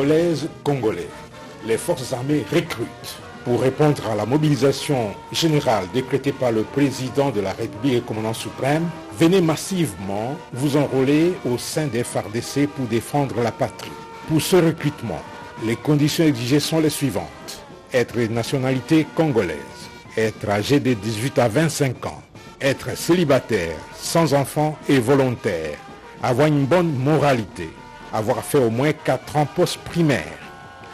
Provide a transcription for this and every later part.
Congolaises, Congolais. Les forces armées recrutent. Pour répondre à la mobilisation générale décrétée par le président de la République et commandant suprême, venez massivement vous enrôler au sein des FARDC pour défendre la patrie. Pour ce recrutement, les conditions exigées sont les suivantes. Être de nationalité congolaise, être âgé de 18 à 25 ans, être célibataire, sans enfant et volontaire, avoir une bonne moralité, avoir fait au moins 4 ans post-primaire,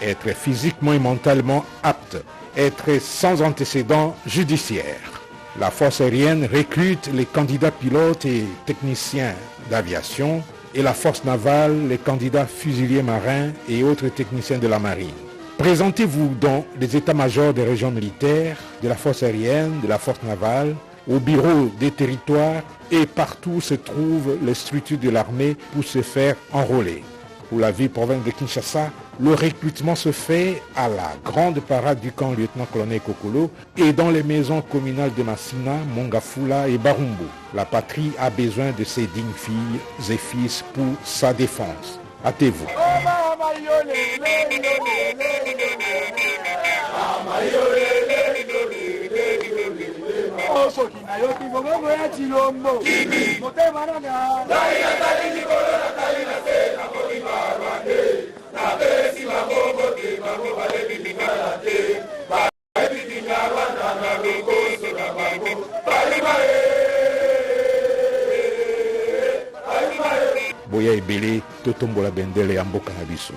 être physiquement et mentalement apte, être sans antécédents judiciaires. La force aérienne recrute les candidats pilotes et techniciens d'aviation et la force navale les candidats fusiliers marins et autres techniciens de la marine. Présentez-vous dans les états-majors des régions militaires, de la force aérienne, de la force navale, au bureau des territoires et partout où se trouvent les structures de l'armée pour se faire enrôler. Pour la ville-province de Kinshasa, le recrutement se fait à la grande parade du camp lieutenant-colonel Kokolo et dans les maisons communales de Massina, Mongafula et Barumbu. La patrie a besoin de ses dignes filles et fils pour sa défense. Hâtez-vous. Boya ebele totombola bendele ya mboka na biso.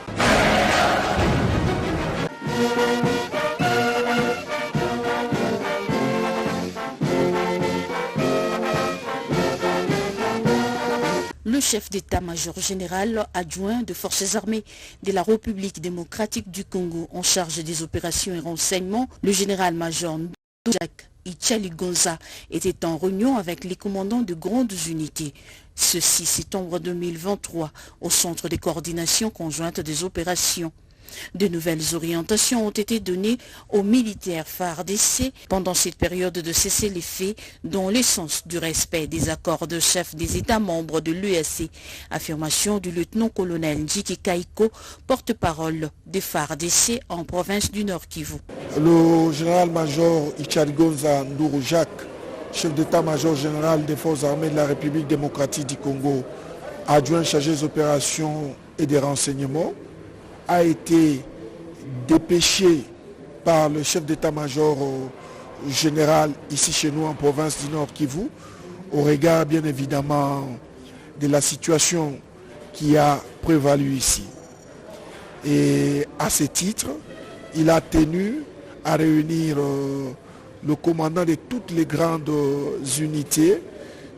Le chef d'état-major général adjoint de forces armées de la République démocratique du Congo en charge des opérations et renseignements, le général-major Jacques Ichaligonza était en réunion avec les commandants de grandes unités. Ce 6 septembre 2023 au centre de coordination conjointe des opérations. De nouvelles orientations ont été données aux militaires FARDC pendant cette période de cessez-les-feux dans l'essence du respect des accords de chef des États membres de l'EAC. Affirmation du lieutenant-colonel Njiki Kaiko, porte-parole des FARDC en province du Nord Kivu. Le général-major Ichaligonza Ndourou Jacques, chef d'état-major général des forces armées de la République démocratique du Congo, adjoint chargé des opérations et des renseignements, a été dépêché par le chef d'état-major général ici chez nous en province du Nord Kivu, au regard bien évidemment de la situation qui a prévalu ici. Et à ce titre, il a tenu à réunir le commandant de toutes les grandes unités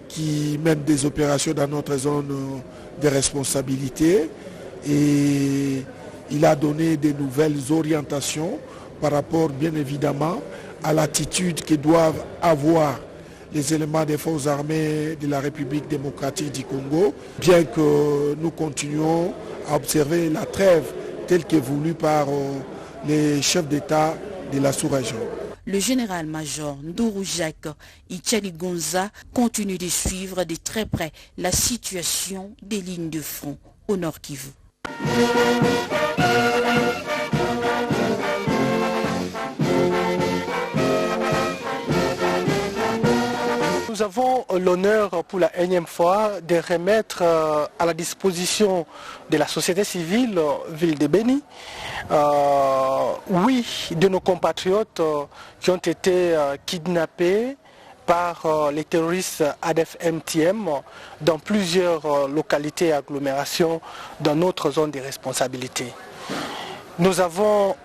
qui mènent des opérations dans notre zone de responsabilité et il a donné de nouvelles orientations par rapport bien évidemment à l'attitude que doivent avoir les éléments des forces armées de la République démocratique du Congo, bien que nous continuons à observer la trêve telle que voulue par les chefs d'État de la sous-région. Le général-major Ndourou Jacques Ichaligonza continue de suivre de très près la situation des lignes de front au Nord Kivu. Nous avons l'honneur pour la énième fois de remettre à la disposition de la société civile Ville de Béni, de nos compatriotes qui ont été kidnappés par les terroristes ADF-MTM dans plusieurs localités et agglomérations dans notre zone de responsabilité. Nous avons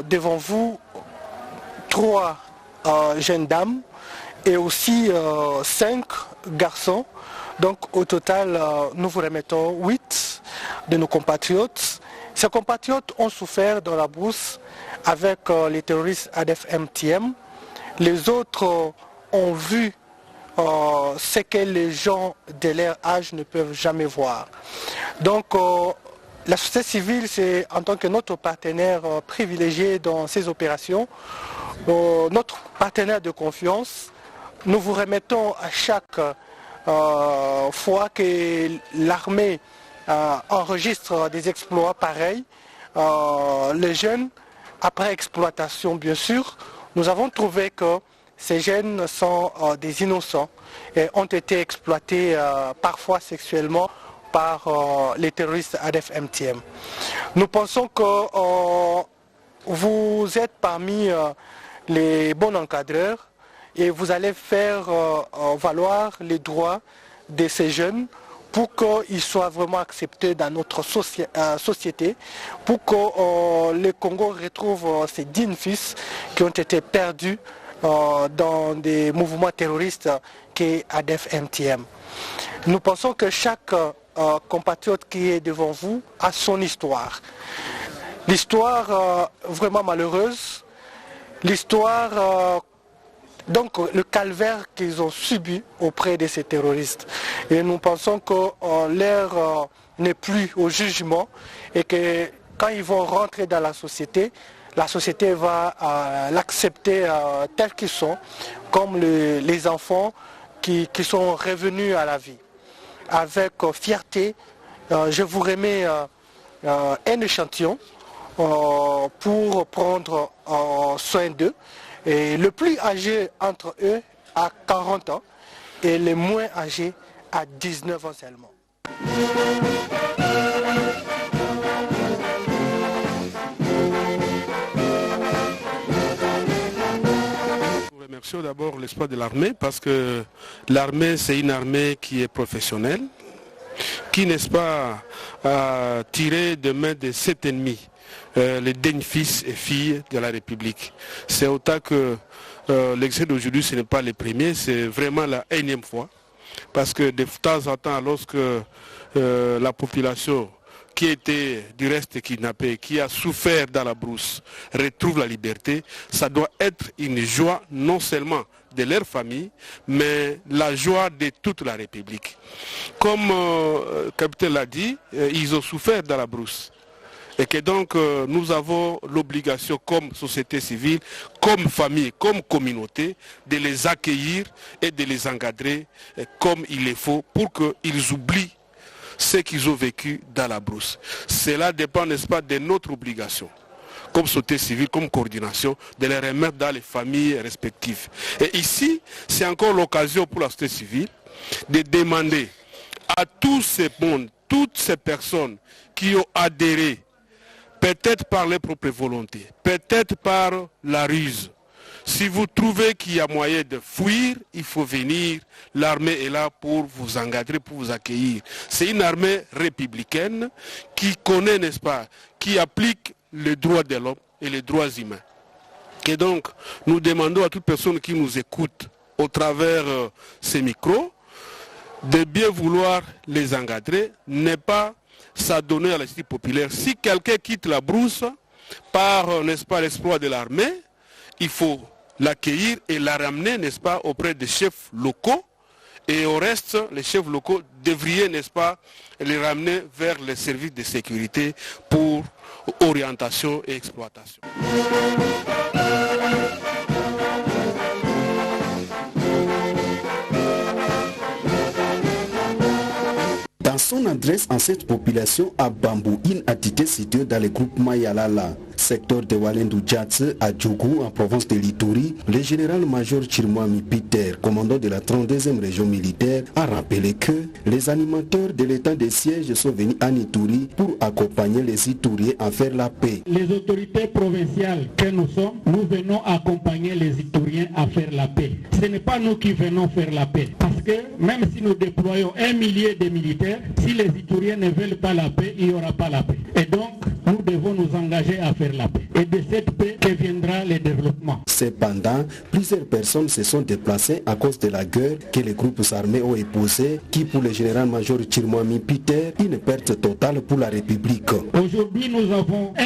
devant vous 3 jeunes dames et aussi 5 garçons. Donc au total, nous vous remettons 8 de nos compatriotes. Ces compatriotes ont souffert dans la brousse avec les terroristes ADF-MTM. Les autres ont vu ce que les gens de leur âge ne peuvent jamais voir. Donc la société civile, c'est en tant que notre partenaire privilégié dans ces opérations, notre partenaire de confiance. Nous vous remettons à chaque fois que l'armée enregistre des exploits pareils les jeunes, après exploitation bien sûr, nous avons trouvé que ces jeunes sont des innocents et ont été exploités parfois sexuellement par les terroristes ADF-MTM. Nous pensons que vous êtes parmi les bons encadreurs et vous allez faire valoir les droits de ces jeunes pour qu'ils soient vraiment acceptés dans notre société, pour que le Congo retrouve ses dignes fils qui ont été perdus dans des mouvements terroristes qu'est ADF-MTM. Nous pensons que chaque compatriote qui est devant vous a son histoire. L'histoire vraiment malheureuse, l'histoire donc le calvaire qu'ils ont subi auprès de ces terroristes. Et nous pensons que l'heure n'est plus au jugement et que quand ils vont rentrer dans la société va l'accepter tels qu'ils sont, comme les enfants qui sont revenus à la vie. Avec fierté, je vous remets un échantillon pour prendre soin d'eux. Et le plus âgé entre eux a 40 ans et le moins âgé a 19 ans seulement. Nous remercions d'abord l'espoir de l'armée parce que l'armée c'est une armée qui est professionnelle, qui n'est-ce pas tirée de main de cet ennemi. Les dignes fils et filles de la République. C'est autant que l'excès d'aujourd'hui, ce n'est pas le premier, c'est vraiment la énième fois. Parce que de temps en temps, lorsque la population qui était du reste kidnappée, qui a souffert dans la brousse, retrouve la liberté, ça doit être une joie non seulement de leur famille, mais la joie de toute la République. Comme le capitaine l'a dit, ils ont souffert dans la brousse. Et que donc nous avons l'obligation comme société civile, comme famille, comme communauté, de les accueillir et de les encadrer comme il le faut pour qu'ils oublient ce qu'ils ont vécu dans la brousse. Cela dépend, n'est-ce pas, de notre obligation, comme société civile, comme coordination, de les remettre dans les familles respectives. Et ici, c'est encore l'occasion pour la société civile de demander à tous ces mondes, toutes ces personnes qui ont adhéré, peut-être par leur propre volonté, peut-être par la ruse. Si vous trouvez qu'il y a moyen de fuir, il faut venir. L'armée est là pour vous encadrer, pour vous accueillir. C'est une armée républicaine qui connaît, n'est-ce pas, qui applique les droits de l'homme et les droits humains. Et donc, nous demandons à toute personne qui nous écoute au travers ces micros de bien vouloir les encadrer, n'est pas s'adonner à la justice populaire. Si quelqu'un quitte la brousse par, n'est-ce pas, l'exploit de l'armée, il faut l'accueillir et la ramener, n'est-ce pas, auprès des chefs locaux. Et au reste, les chefs locaux devraient, n'est-ce pas, les ramener vers les services de sécurité pour orientation et exploitation. Dans son adresse en cette population à Bambou, une entité située dans le groupement Yalala, secteur de Walendou Djatse à Djougou, en province de l'Ituri, le général-major Chirmouami Peter, commandant de la 32e région militaire, a rappelé que les animateurs de l'état de siège sont venus en Ituri pour accompagner les Ituriens à faire la paix. Les autorités provinciales que nous sommes, nous venons accompagner les Ituriens à faire la paix. Ce n'est pas nous qui venons faire la paix, parce que même si nous déployons 1 millier de militaires, si les Ituriens ne veulent pas la paix, il n'y aura pas la paix. Et donc, nous devons nous engager à faire la paix. Et de cette paix que viendra le développement. Cependant, plusieurs personnes se sont déplacées à cause de la guerre que les groupes armés ont épousée, qui pour le général-major Chirmouami Peter, une perte totale pour la République. Aujourd'hui, nous avons 1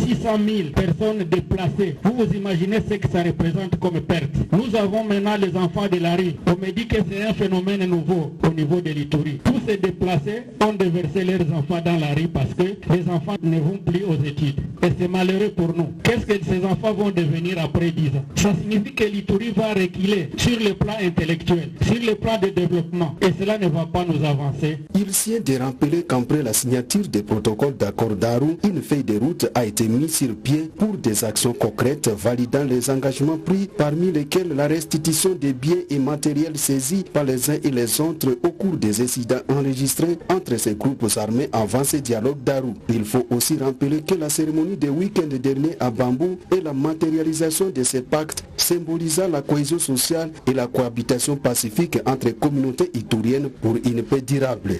600 000 personnes déplacées. Vous vous imaginez ce que ça représente comme perte. Nous avons maintenant les enfants de la rue. On me dit que c'est un phénomène nouveau au niveau de l'Ituri. Tous ces déplacés ont déversé leurs enfants dans la rue parce que les enfants ne vont plus aux études. Et c'est malheureux pour nous. Qu'est-ce que ces enfants vont devenir après 10 ans? Ça signifie que l'Ituri va reculer sur le plan intellectuel, sur le plan de développement. Et cela ne va pas nous avancer. Il tient de rappeler qu'après la signature des protocoles d'accord d'Arou, une feuille de route a été mise sur pied pour des actions concrètes validant les engagements pris, parmi lesquels la restitution des biens et matériels saisis par les uns et les autres au cours des incidents enregistrés entre ces groupes armés avant ce dialogue d'Arou. Il faut aussi rappeler que la cérémonie de week-end dernier à Bambou est la matérialisation de ces pactes symbolisant la cohésion sociale et la cohabitation pacifique entre communautés ituriennes pour une paix durable.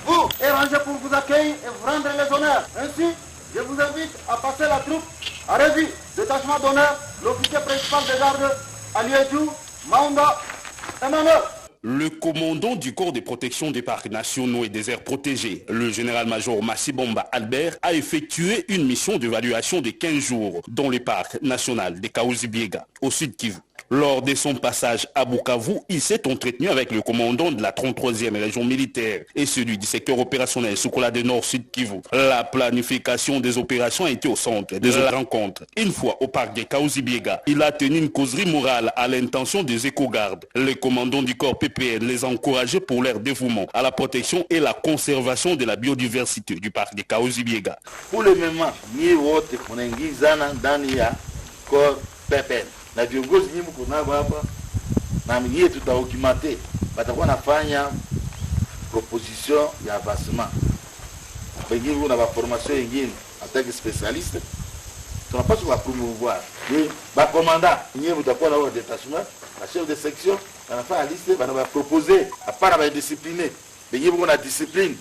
Vous est rangé pour vous accueillir et vous rendre les honneurs. Ainsi, je vous invite à passer la troupe à revue. Détachement d'honneur, l'officier principal des gardes, Aliédou, Maunda et Manuel. Le commandant du corps de protection des parcs nationaux et des aires protégées, le général-major Massibomba Albert, a effectué une mission d'évaluation de 15 jours dans le parc national de Kaouzi-Biega, au sud Kivu. Lors de son passage à Bukavu, il s'est entretenu avec le commandant de la 33e région militaire et celui du secteur opérationnel Sokola de Nord-Sud Kivu. La planification des opérations a été au centre de la rencontre. Une fois au parc de Kaouzi-Biega, il a tenu une causerie morale à l'intention des éco-gardes. Le commandant du corps PPN les a encouragés pour leur dévouement à la protection et la conservation de la biodiversité du parc de Kaouzi-Biega. Pour le moment, nous avons un corps PPN. Na viongozi nyinyi mko nao hapa na mwenyewe tutadokumenter, batakuwa nafanya proposition ya avancement. Pengine kuna ba formation nyingine attaque spécialiste tunapaswa ku promouvoir. Et ba commandant nyinyi mtakuwa na wa détachement, la chef de section anafanya liste bana ba proposer apana ba discipliner. Pengine kuna discipline.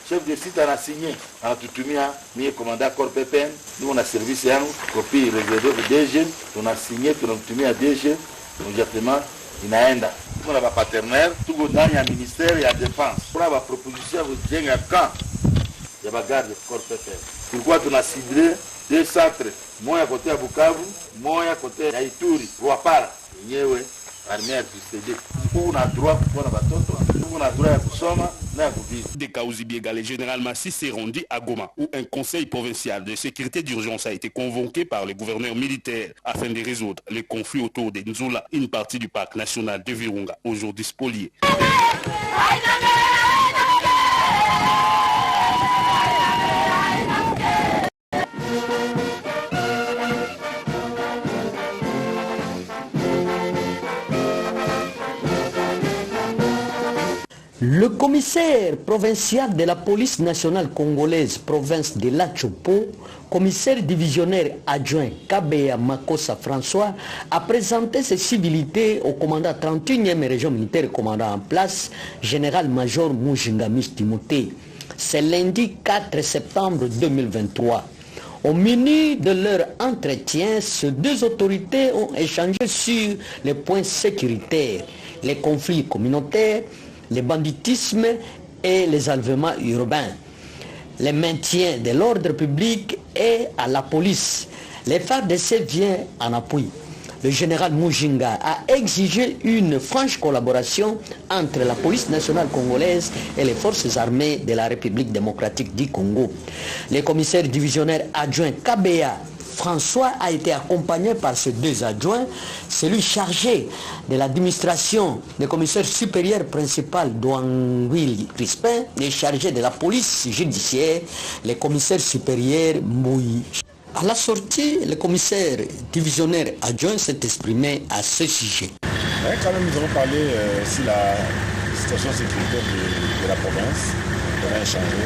Chef de site a signé anatutumia mie commandant corps PPN, nous on a service yangu copie réservée au DG, on a signé tunamtumia DG, immédiatement inaenda. Kuna ba partenaire tuko ndani ya ministère ya défense. Kuna ba proposition kujenga camp ya bagarde corps PPN. Pourquoi tuna ciblé deux centres, moya côté ya Bukavu, moya côté ya Ituri, Rwapara. Yenyewe armée ya tucédé. Kuna droit kwa batoto, kuna droit ya kusoma. De Kaouzi-Biega, le général Massi s'est rendu à Goma, où un conseil provincial de sécurité d'urgence a été convoqué par le gouverneur militaire afin de résoudre les conflits autour de Nzula, une partie du parc national de Virunga, aujourd'hui spoliée. Le commissaire provincial de la police nationale congolaise, province de l'Atchopo, commissaire divisionnaire adjoint Kabea Makossa François, a présenté ses civilités au commandant 31e région militaire et commandant en place, général-major Mujingamis Timothée. C'est lundi 4 septembre 2023. Au menu de leur entretien, ces deux autorités ont échangé sur les points sécuritaires, les conflits communautaires, le banditisme et les enlèvements urbains, le maintien de l'ordre public et à la police. Les FARDC viennent en appui. Le général Mujinga a exigé une franche collaboration entre la police nationale congolaise et les forces armées de la République démocratique du Congo. Le commissaire divisionnaire adjoint Kabea François a été accompagné par ces deux adjoints, celui chargé de l'administration, le commissaire supérieur principal Douangwil Crispin, et chargé de la police judiciaire, le commissaire supérieur Mouy. À la sortie, le commissaire divisionnaire adjoint s'est exprimé à ce sujet. Ouais, quand même, nous avons parlé sur la situation sécuritaire de la province. On a échangé.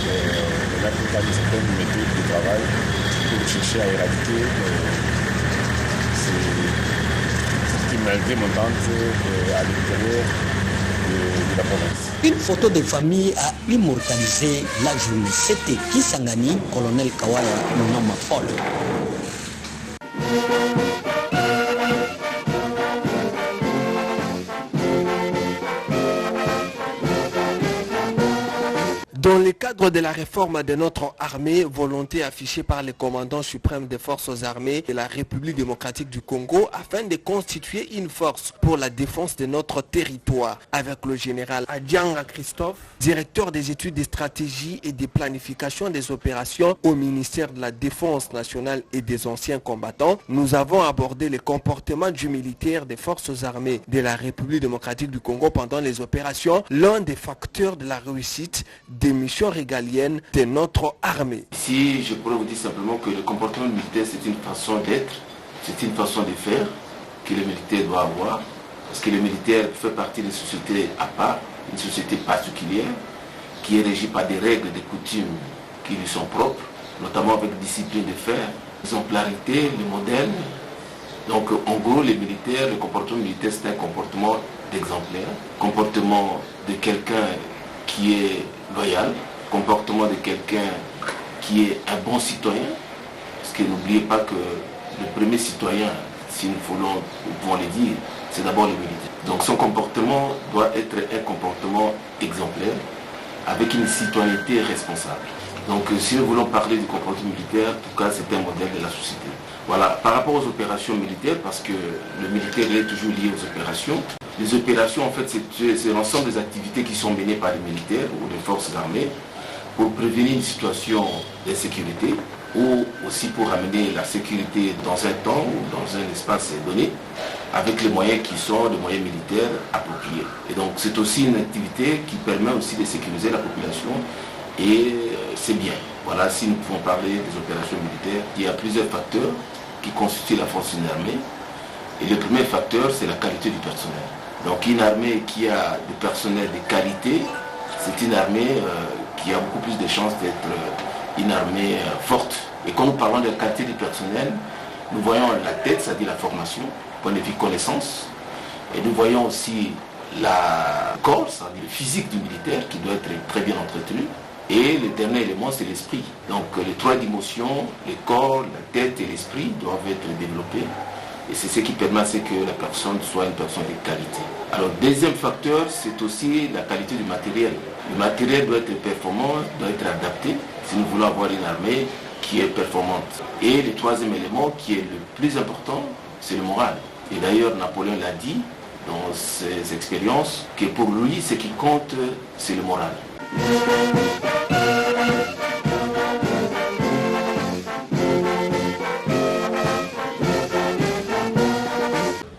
On a préparé certaines méthodes de travail pour chercher à éradiquer cette criminalité montante à l'intérieur de la province. Une photo de famille a immortalisé la journée. C'était Kisangani, colonel Kawaya Nonama Fall. Dans le cadre de la réforme de notre armée, volonté affichée par le commandant suprême des forces armées de la République démocratique du Congo afin de constituer une force pour la défense de notre territoire, avec le général Adjanga Christophe, directeur des études de stratégie et de planification des opérations au ministère de la Défense nationale et des anciens combattants. Nous avons abordé le comportement du militaire des forces armées de la République démocratique du Congo pendant les opérations, l'un des facteurs de la réussite des missions régaliennes de notre armée. Ici, je pourrais vous dire simplement que le comportement militaire, c'est une façon d'être, c'est une façon de faire que le militaire doit avoir, parce que le militaire fait partie d'une société à part, une société particulière, qui est régie par des règles, des coutumes qui lui sont propres, notamment avec discipline de faire, exemplarité, le modèle. Donc en gros, les militaires, le comportement militaire, c'est un comportement d'exemplaire, comportement de quelqu'un qui est loyal, comportement de quelqu'un qui est un bon citoyen, parce que n'oubliez pas que le premier citoyen, si nous pouvons le dire, c'est d'abord le militaire. Donc son comportement doit être un comportement exemplaire, avec une citoyenneté responsable. Donc si nous voulons parler du comportement militaire, en tout cas c'est un modèle de la société. Voilà, par rapport aux opérations militaires, parce que le militaire est toujours lié aux opérations. Les opérations, en fait, c'est l'ensemble des activités qui sont menées par les militaires ou les forces armées pour prévenir une situation d'insécurité ou aussi pour amener la sécurité dans un temps ou dans un espace donné avec les moyens qui sont les moyens militaires appropriés. Et donc c'est aussi une activité qui permet aussi de sécuriser la population et c'est bien. Voilà, si nous pouvons parler des opérations militaires, il y a plusieurs facteurs qui constituent la force d'une armée. Et le premier facteur, c'est la qualité du personnel. Donc une armée qui a du personnel de qualité, c'est une armée qui a beaucoup plus de chances d'être une armée forte. Et quand nous parlons de la qualité du personnel, nous voyons la tête, c'est-à-dire la formation, point de vue connaissance. Et nous voyons aussi la corps, c'est-à-dire le physique du militaire qui doit être très bien entretenu. Et le dernier élément, c'est l'esprit. Donc les trois dimensions, le corps, la tête et l'esprit doivent être développés. Et c'est ce qui permet à ce que la personne soit une personne de qualité. Alors deuxième facteur, c'est aussi la qualité du matériel. Le matériel doit être performant, doit être adapté si nous voulons avoir une armée qui est performante. Et le troisième élément qui est le plus important, c'est le moral. Et d'ailleurs Napoléon l'a dit dans ses expériences, que pour lui ce qui compte, c'est le moral.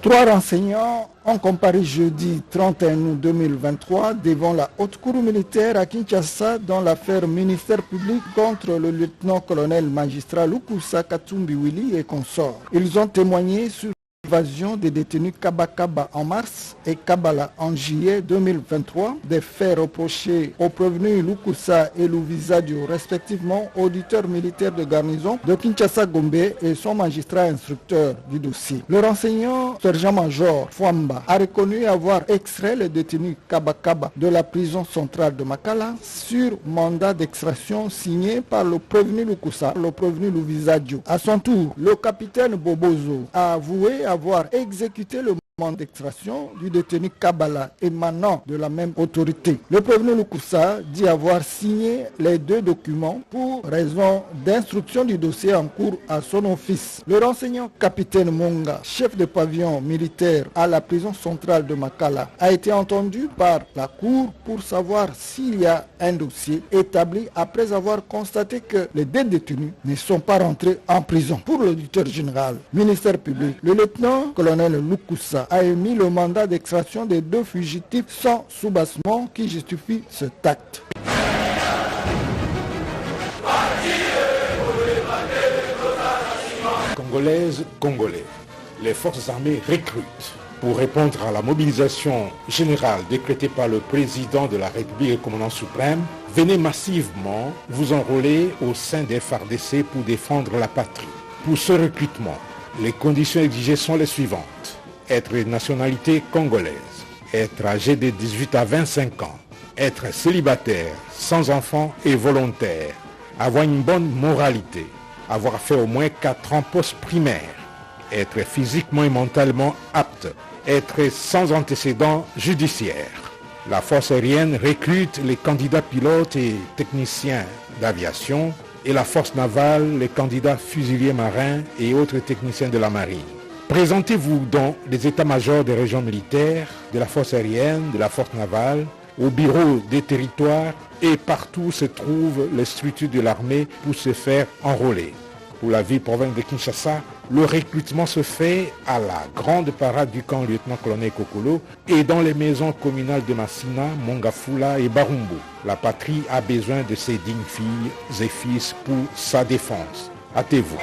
Trois renseignants ont comparé jeudi 31 août 2023 devant la haute cour militaire à Kinshasa dans l'affaire ministère public contre le lieutenant-colonel magistrat Lukusa Katumbi Willy et consorts. Ils ont témoigné sur l'évasion des détenus Kabakaba en mars et Kabala en juillet 2023, des faits reprochés aux prévenus Lukusa et Louvisadio, respectivement auditeur militaire de garnison de Kinshasa-Gombe et son magistrat instructeur du dossier. Le renseignant sergent-major Fwamba a reconnu avoir extrait les détenus Kabakaba de la prison centrale de Makala sur mandat d'extraction signé par le prévenu Lukusa, le prévenu Louvisadio. À son tour, le capitaine Bobozo a avoué avoir exécuté le mandat d'extraction du détenu Kabala émanant de la même autorité. Le prévenu Lukusa dit avoir signé les deux documents pour raison d'instruction du dossier en cours à son office. Le renseignant capitaine Monga, chef de pavillon militaire à la prison centrale de Makala, a été entendu par la cour pour savoir s'il y a un dossier établi après avoir constaté que les deux détenus ne sont pas rentrés en prison. Pour l'auditeur général, ministère public, le lieutenant-colonel Lukusa a émis le mandat d'extraction des deux fugitifs sans soubassement qui justifie cet acte. Congolaises, Congolais, les forces armées recrutent pour répondre à la mobilisation générale décrétée par le président de la République et commandant suprême. Venez massivement vous enrôler au sein des FARDC pour défendre la patrie. Pour ce recrutement, les conditions exigées sont les suivantes. Être de nationalité congolaise, être âgé de 18 à 25 ans, être célibataire, sans enfant et volontaire, avoir une bonne moralité, avoir fait au moins 4 ans post-primaire, être physiquement et mentalement apte, être sans antécédents judiciaires. La force aérienne recrute les candidats pilotes et techniciens d'aviation et la force navale les candidats fusiliers marins et autres techniciens de la marine. Présentez-vous dans les états-majors des régions militaires, de la force aérienne, de la force navale, au bureau des territoires et partout se trouvent les structures de l'armée pour se faire enrôler. Pour la ville-province de Kinshasa, le recrutement se fait à la grande parade du camp lieutenant-colonel Kokolo et dans les maisons communales de Massina, Mongafula et Barumbu. La patrie a besoin de ses dignes filles et fils pour sa défense. Hâtez-vous.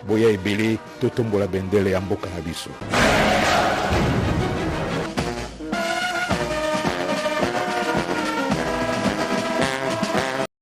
Boya Ebele, Totombola Bendele, Amboka Nabiso.